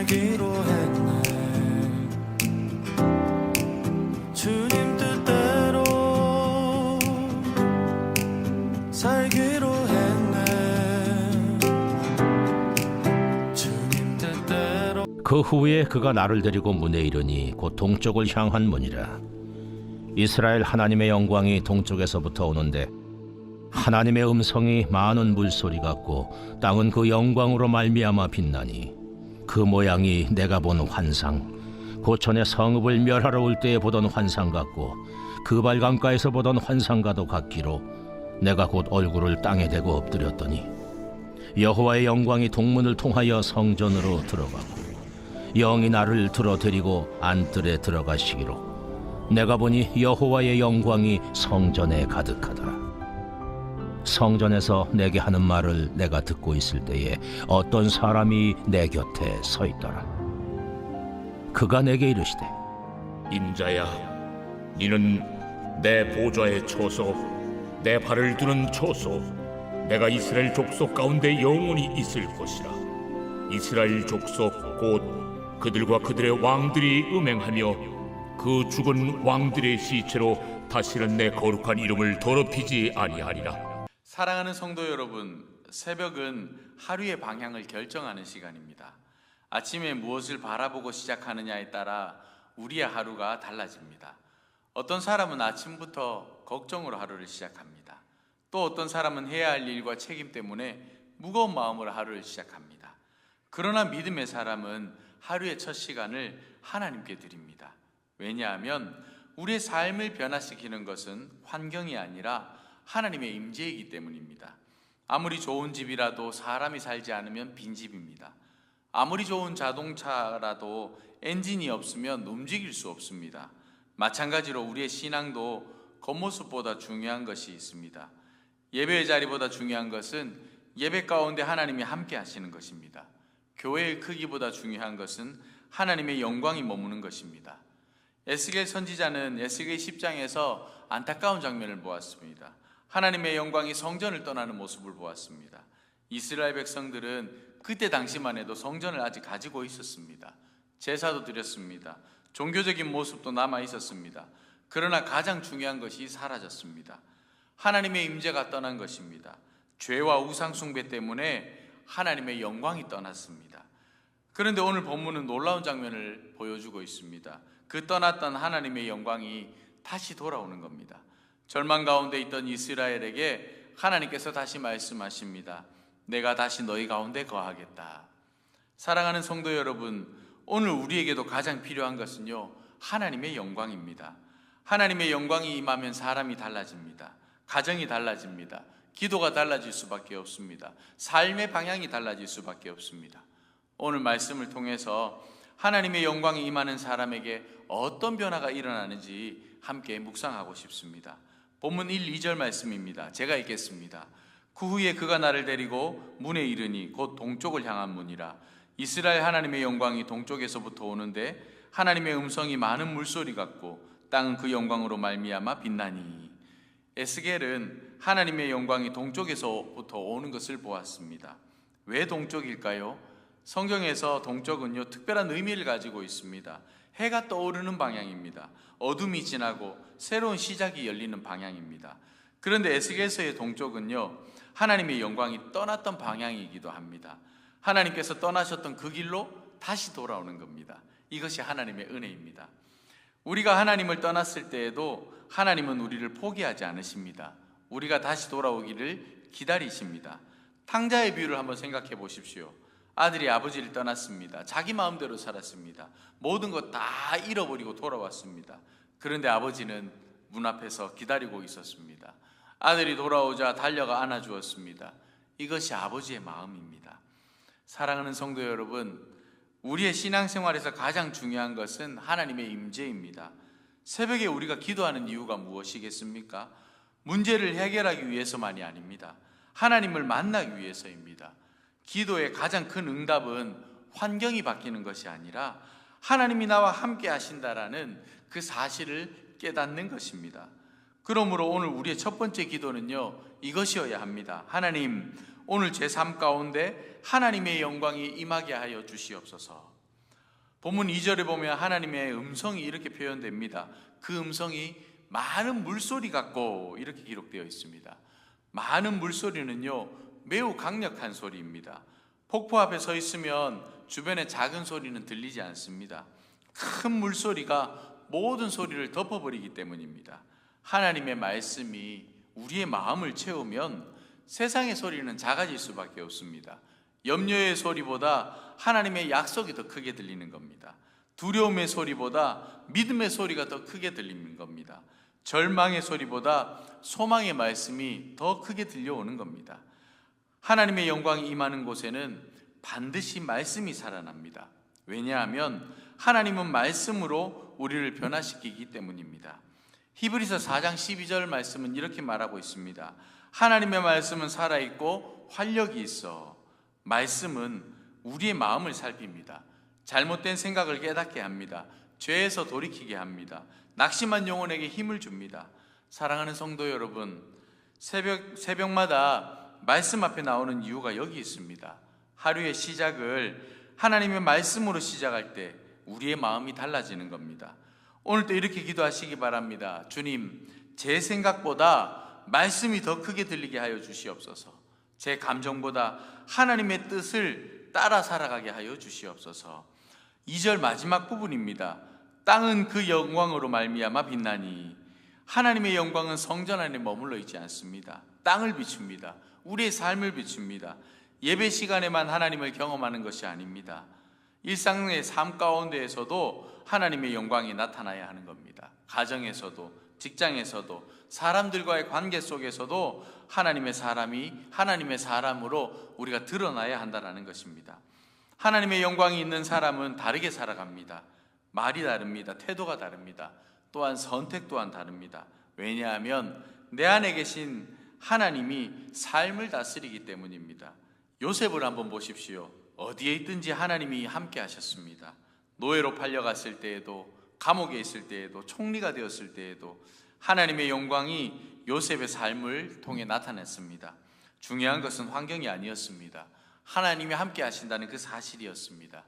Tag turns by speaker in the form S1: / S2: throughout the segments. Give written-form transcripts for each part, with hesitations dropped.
S1: 살기로 했네. 주님 뜻대로 살기로 했네. 주님 뜻대로.
S2: 그 후에 그가 나를 데리고 문에 이르니 곧 동쪽을 향한 문이라. 이스라엘 하나님의 영광이 동쪽에서부터 오는데 하나님의 음성이 많은 물소리 같고 땅은 그 영광으로 말미암아 빛나니 그 모양이 내가 본 환상 곧 전에 성읍을 멸하러 올 때에 보던 환상 같고 그 발강가에서 보던 환상과도 같기로 내가 곧 얼굴을 땅에 대고 엎드렸더니 여호와의 영광이 동문을 통하여 성전으로 들어가고 영이 나를 들어 데리고 안뜰에 들어가시기로 내가 보니 여호와의 영광이 성전에 가득하더라. 성전에서 내게 하는 말을 내가 듣고 있을 때에 어떤 사람이 내 곁에 서 있더라. 그가 내게 이르시되
S3: 인자야, 너는 내 보좌의 초소, 내 발을 두는 초소, 내가 이스라엘 족속 가운데 영원히 있을 것이라. 이스라엘 족속 곧 그들과 그들의 왕들이 음행하며 그 죽은 왕들의 시체로 다시는 내 거룩한 이름을 더럽히지 아니하리라.
S4: 사랑하는 성도 여러분, 새벽은 하루의 방향을 결정하는 시간입니다. 아침에 무엇을 바라보고 시작하느냐에 따라 우리의 하루가 달라집니다. 어떤 사람은 아침부터 걱정으로 하루를 시작합니다. 또 어떤 사람은 해야 할 일과 책임 때문에 무거운 마음으로 하루를 시작합니다. 그러나 믿음의 사람은 하루의 첫 시간을 하나님께 드립니다. 왜냐하면 우리의 삶을 변화시키는 것은 환경이 아니라 하나님의 임재이기 때문입니다. 아무리 좋은 집이라도 사람이 살지 않으면 빈집입니다. 아무리 좋은 자동차라도 엔진이 없으면 움직일 수 없습니다. 마찬가지로 우리의 신앙도 겉모습보다 중요한 것이 있습니다. 예배의 자리보다 중요한 것은 예배 가운데 하나님이 함께 하시는 것입니다. 교회의 크기보다 중요한 것은 하나님의 영광이 머무는 것입니다. 에스겔 선지자는 에스겔 10장에서 안타까운 장면을 보았습니다. 하나님의 영광이 성전을 떠나는 모습을 보았습니다. 이스라엘 백성들은 그때 당시만 해도 성전을 아직 가지고 있었습니다. 제사도 드렸습니다. 종교적인 모습도 남아 있었습니다. 그러나 가장 중요한 것이 사라졌습니다. 하나님의 임재가 떠난 것입니다. 죄와 우상 숭배 때문에 하나님의 영광이 떠났습니다. 그런데 오늘 본문은 놀라운 장면을 보여주고 있습니다. 그 떠났던 하나님의 영광이 다시 돌아오는 겁니다. 절망 가운데 있던 이스라엘에게 하나님께서 다시 말씀하십니다. 내가 다시 너희 가운데 거하겠다. 사랑하는 성도 여러분, 오늘 우리에게도 가장 필요한 것은요, 하나님의 영광입니다. 하나님의 영광이 임하면 사람이 달라집니다. 가정이 달라집니다. 기도가 달라질 수밖에 없습니다. 삶의 방향이 달라질 수밖에 없습니다. 오늘 말씀을 통해서 하나님의 영광이 임하는 사람에게 어떤 변화가 일어나는지 함께 묵상하고 싶습니다. 본문 1, 2절 말씀입니다. 제가 읽겠습니다. 그 후에 그가 나를 데리고 문에 이르니 곧 동쪽을 향한 문이라. 이스라엘 하나님의 영광이 동쪽에서부터 오는데 하나님의 음성이 많은 물소리 같고 땅은 그 영광으로 말미암아 빛나니. 에스겔은 하나님의 영광이 동쪽에서부터 오는 것을 보았습니다. 왜 동쪽일까요? 성경에서 동쪽은요, 특별한 의미를 가지고 있습니다. 해가 떠오르는 방향입니다. 어둠이 지나고 새로운 시작이 열리는 방향입니다. 그런데 에스겔서의 동쪽은요, 하나님의 영광이 떠났던 방향이기도 합니다. 하나님께서 떠나셨던 그 길로 다시 돌아오는 겁니다. 이것이 하나님의 은혜입니다. 우리가 하나님을 떠났을 때에도 하나님은 우리를 포기하지 않으십니다. 우리가 다시 돌아오기를 기다리십니다. 탕자의 비유를 한번 생각해 보십시오. 아들이 아버지를 떠났습니다. 자기 마음대로 살았습니다. 모든 것 다 잃어버리고 돌아왔습니다. 그런데 아버지는 문 앞에서 기다리고 있었습니다. 아들이 돌아오자 달려가 안아주었습니다. 이것이 아버지의 마음입니다. 사랑하는 성도 여러분, 우리의 신앙생활에서 가장 중요한 것은 하나님의 임재입니다. 새벽에 우리가 기도하는 이유가 무엇이겠습니까? 문제를 해결하기 위해서만이 아닙니다. 하나님을 만나기 위해서입니다. 기도의 가장 큰 응답은 환경이 바뀌는 것이 아니라 하나님이 나와 함께 하신다라는 그 사실을 깨닫는 것입니다. 그러므로 오늘 우리의 첫 번째 기도는요, 이것이어야 합니다. 하나님, 오늘 제 삶 가운데 하나님의 영광이 임하게 하여 주시옵소서. 본문 2절에 보면 하나님의 음성이 이렇게 표현됩니다. 그 음성이 많은 물소리 같고 이렇게 기록되어 있습니다. 많은 물소리는요, 매우 강력한 소리입니다. 폭포 앞에 서 있으면 주변의 작은 소리는 들리지 않습니다. 큰 물소리가 모든 소리를 덮어버리기 때문입니다. 하나님의 말씀이 우리의 마음을 채우면 세상의 소리는 작아질 수밖에 없습니다. 염려의 소리보다 하나님의 약속이 더 크게 들리는 겁니다. 두려움의 소리보다 믿음의 소리가 더 크게 들리는 겁니다. 절망의 소리보다 소망의 말씀이 더 크게 들려오는 겁니다. 하나님의 영광이 임하는 곳에는 반드시 말씀이 살아납니다. 왜냐하면 하나님은 말씀으로 우리를 변화시키기 때문입니다. 히브리서 4장 12절 말씀은 이렇게 말하고 있습니다. 하나님의 말씀은 살아있고 활력이 있어. 말씀은 우리의 마음을 살핍니다. 잘못된 생각을 깨닫게 합니다. 죄에서 돌이키게 합니다. 낙심한 영혼에게 힘을 줍니다. 사랑하는 성도 여러분, 새벽마다 말씀 앞에 나오는 이유가 여기 있습니다. 하루의 시작을 하나님의 말씀으로 시작할 때 우리의 마음이 달라지는 겁니다. 오늘도 이렇게 기도하시기 바랍니다. 주님, 제 생각보다 말씀이 더 크게 들리게 하여 주시옵소서. 제 감정보다 하나님의 뜻을 따라 살아가게 하여 주시옵소서. 2절 마지막 부분입니다. 땅은 그 영광으로 말미암아 빛나니. 하나님의 영광은 성전 안에 머물러 있지 않습니다. 땅을 비춥니다. 우리의 삶을 비춥니다. 예배 시간에만 하나님을 경험하는 것이 아닙니다. 일상의 삶 가운데에서도 하나님의 영광이 나타나야 하는 겁니다. 가정에서도, 직장에서도, 사람들과의 관계 속에서도 하나님의 사람으로 우리가 드러나야 한다는 것입니다. 하나님의 영광이 있는 사람은 다르게 살아갑니다. 말이 다릅니다. 태도가 다릅니다. 또한 선택 또한 다릅니다. 왜냐하면 내 안에 계신 하나님이 삶을 다스리기 때문입니다. 요셉을 한번 보십시오. 어디에 있든지 하나님이 함께 하셨습니다. 노예로 팔려갔을 때에도, 감옥에 있을 때에도, 총리가 되었을 때에도 하나님의 영광이 요셉의 삶을 통해 나타났습니다. 중요한 것은 환경이 아니었습니다. 하나님이 함께 하신다는 그 사실이었습니다.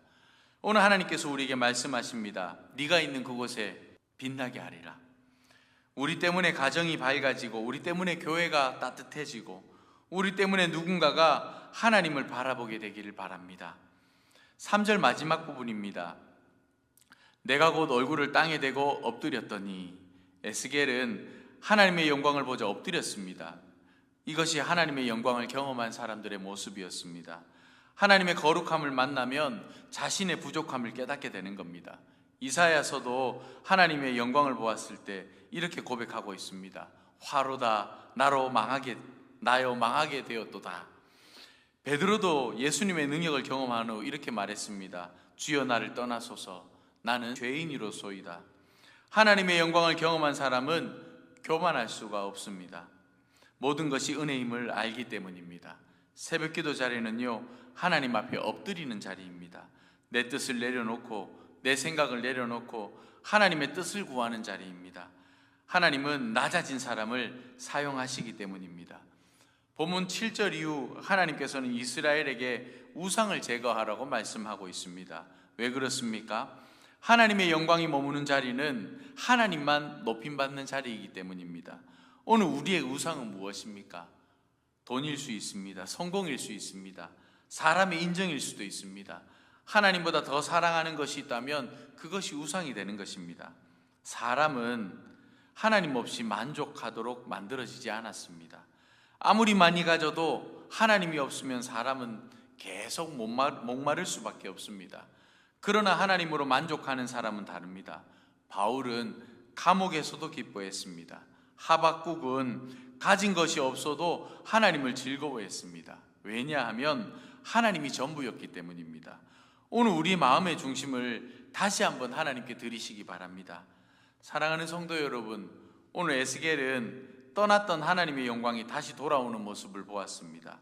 S4: 오늘 하나님께서 우리에게 말씀하십니다. 네가 있는 그곳에 빛나게 하리라. 우리 때문에 가정이 밝아지고, 우리 때문에 교회가 따뜻해지고, 우리 때문에 누군가가 하나님을 바라보게 되기를 바랍니다. 3절 마지막 부분입니다. 내가 곧 얼굴을 땅에 대고 엎드렸더니. 에스겔은 하나님의 영광을 보자 엎드렸습니다. 이것이 하나님의 영광을 경험한 사람들의 모습이었습니다. 하나님의 거룩함을 만나면 자신의 부족함을 깨닫게 되는 겁니다. 이사야서도 하나님의 영광을 보았을 때 이렇게 고백하고 있습니다. 화로다 나여 망하게 되었도다. 베드로도 예수님의 능력을 경험한 후 이렇게 말했습니다. 주여 나를 떠나소서, 나는 죄인이로소이다. 하나님의 영광을 경험한 사람은 교만할 수가 없습니다. 모든 것이 은혜임을 알기 때문입니다. 새벽기도 자리는요, 하나님 앞에 엎드리는 자리입니다. 내 뜻을 내려놓고, 내 생각을 내려놓고 하나님의 뜻을 구하는 자리입니다. 하나님은 낮아진 사람을 사용하시기 때문입니다. 본문 7절 이후 하나님께서는 이스라엘에게 우상을 제거하라고 말씀하고 있습니다. 왜 그렇습니까? 하나님의 영광이 머무는 자리는 하나님만 높임받는 자리이기 때문입니다. 오늘 우리의 우상은 무엇입니까? 돈일 수 있습니다. 성공일 수 있습니다. 사람의 인정일 수도 있습니다. 하나님보다 더 사랑하는 것이 있다면 그것이 우상이 되는 것입니다. 사람은 하나님 없이 만족하도록 만들어지지 않았습니다. 아무리 많이 가져도 하나님이 없으면 사람은 계속 목마를 수밖에 없습니다. 그러나 하나님으로 만족하는 사람은 다릅니다. 바울은 감옥에서도 기뻐했습니다. 하박국은 가진 것이 없어도 하나님을 즐거워했습니다. 왜냐하면 하나님이 전부였기 때문입니다. 오늘 우리 마음의 중심을 다시 한번 하나님께 드리시기 바랍니다. 사랑하는 성도 여러분, 오늘 에스겔은 떠났던 하나님의 영광이 다시 돌아오는 모습을 보았습니다.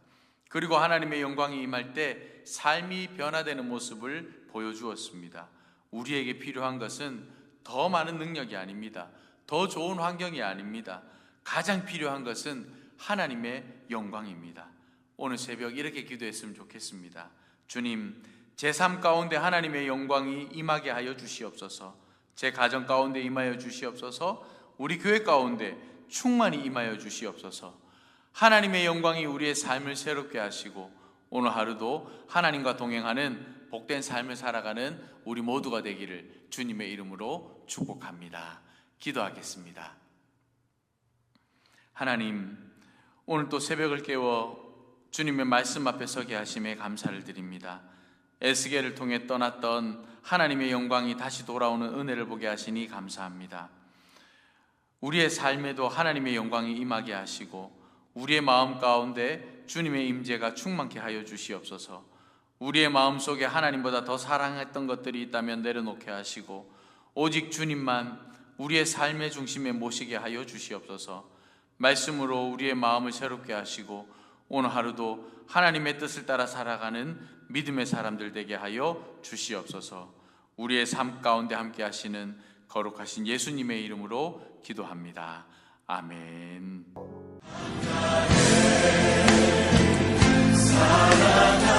S4: 그리고 하나님의 영광이 임할 때 삶이 변화되는 모습을 보여주었습니다. 우리에게 필요한 것은 더 많은 능력이 아닙니다. 더 좋은 환경이 아닙니다. 가장 필요한 것은 하나님의 영광입니다. 오늘 새벽 이렇게 기도했으면 좋겠습니다. 주님, 제 삶 가운데 하나님의 영광이 임하게 하여 주시옵소서. 제 가정 가운데 임하여 주시옵소서. 우리 교회 가운데 충만히 임하여 주시옵소서. 하나님의 영광이 우리의 삶을 새롭게 하시고 오늘 하루도 하나님과 동행하는 복된 삶을 살아가는 우리 모두가 되기를 주님의 이름으로 축복합니다. 기도하겠습니다. 하나님, 오늘 또 새벽을 깨워 주님의 말씀 앞에 서게 하심에 감사를 드립니다. 에스겔을 통해 떠났던 하나님의 영광이 다시 돌아오는 은혜를 보게 하시니 감사합니다. 우리의 삶에도 하나님의 영광이 임하게 하시고 우리의 마음 가운데 주님의 임재가 충만케 하여 주시옵소서. 우리의 마음속에 하나님보다 더 사랑했던 것들이 있다면 내려놓게 하시고 오직 주님만 우리의 삶의 중심에 모시게 하여 주시옵소서. 말씀으로 우리의 마음을 새롭게 하시고 오늘 하루도 하나님의 뜻을 따라 살아가는 믿음의 사람들 되게 하여 주시옵소서. 우리의 삶 가운데 함께 하시는 거룩하신 예수님의 이름으로 기도합니다. 아멘.
S1: 사랑하는